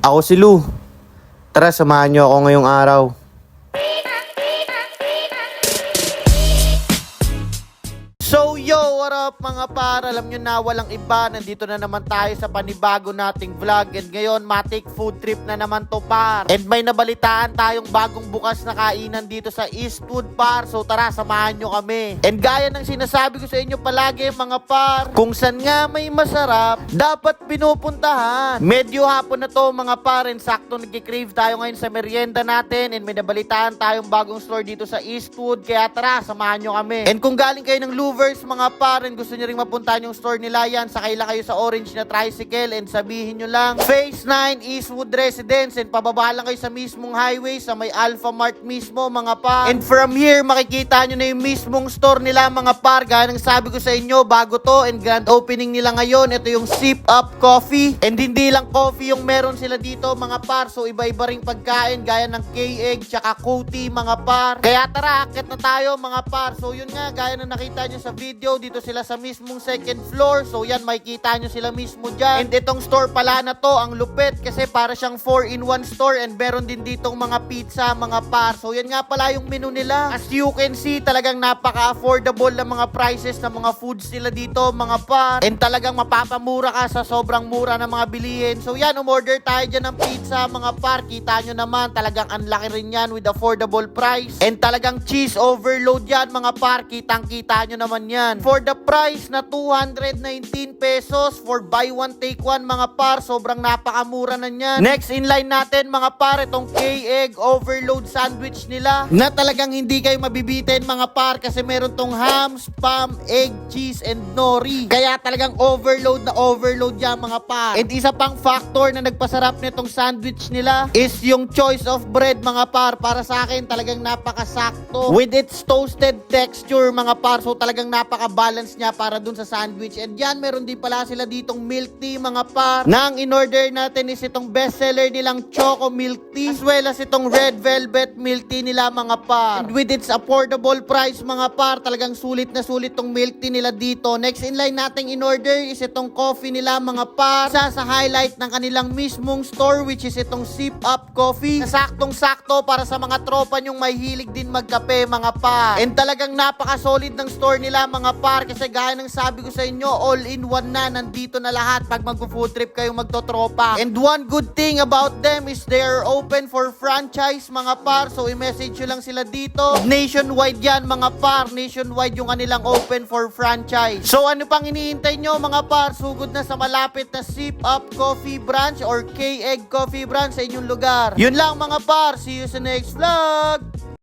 Ako si Lou. Tara, samahan niyo ako ngayong araw. So yo, what up mga par? Alam nyo na walang iba, nandito na naman tayo sa panibago nating vlog. And ngayon, matik food trip na naman to par. And may nabalitaan tayong bagong bukas na kainan dito sa Eastwood par. So tara, samahan nyo kami. And gaya ng sinasabi ko sa inyo palagi mga par, kung saan nga may masarap, dapat pinupuntahan. Medyo hapon na to mga par, and sakto nag-crave tayo ngayon sa merienda natin. And may nabalitaan tayong bagong store dito sa Eastwood. Kaya tara, samahan nyo kami. And kung galing kayo ng Louvers mga paren, gusto nyo rin mapuntahan yung store nila yan, sakay lang kayo sa orange na tricycle and sabihin nyo lang Phase 9 Eastwood Residence, and pababa lang kayo sa mismong highway sa may Alpha Mart mismo mga par. And from here makikita nyo na yung mismong store nila mga par. Gaya ng sabi ko sa inyo, bago to and grand opening nila ngayon. Ito yung Sip Up Coffee, and hindi lang coffee yung meron sila dito mga par. So iba-iba ring pagkain gaya ng K-egg tsaka Kuti mga par. Kaya tara, akit na tayo mga par. So yun nga, gaya na nakita nyo sa video, dito sila sa mismong second floor. So yan, makikita nyo sila mismo dyan. And itong store pala na to, ang lupit kasi para siyang 4-in-1 store, and meron din ditong mga pizza mga par. So yan nga pala yung menu nila. As you can see, talagang napaka-affordable na mga prices ng mga foods nila dito mga par. And talagang mapapamura ka sa sobrang mura ng mga bilihin. So yan, umorder tayo dyan ng pizza mga par. Kita nyo naman, talagang unlaki rin yan with affordable price. And talagang cheese overload yan mga par. Kitang-kita nyo naman yan. For the price na 219 pesos for buy one take one mga par, sobrang napakamura na yan. Next in line natin mga par, itong K-egg overload sandwich nila na talagang hindi kayo mabibitin mga par, kasi meron tong ham, spam, egg, cheese, and nori. Kaya talagang overload na overload yan mga par. And isa pang factor na nagpasarap nitong sandwich nila is yung choice of bread mga par. Para sa akin talagang napakasakto with its toasted texture mga par. So talagang napaka-balance niya para dun sa sandwich. And yan, meron din pala sila ditong milk tea mga par. Na ang in-order natin is itong bestseller nilang Choco Milk Tea, as well as itong Red Velvet Milk Tea nila mga par. And with its affordable price mga par, talagang sulit na sulit tong milk tea nila dito. Next in line nating in-order is itong coffee nila mga par. Isa sa highlight ng kanilang mismong store, which is itong Sip Up Coffee, na saktong-sakto para sa mga tropa nyong may hilig din magkape mga par. And talagang napaka-solid ng store nila mga par, kasi gaya ng sabi ko sa inyo, all-in-one na, nandito na lahat pag mag-food trip kayong magtotropa. And one good thing about them is they are open for franchise mga par. So i-message nyo lang sila dito. Nationwide yan mga par, nationwide yung kanilang open for franchise. So ano pang iniintay nyo mga par? Sugod na sa malapit na Sip Up Coffee branch or K-egg Coffee branch sa inyong lugar. Yun lang mga par, see you sa next vlog.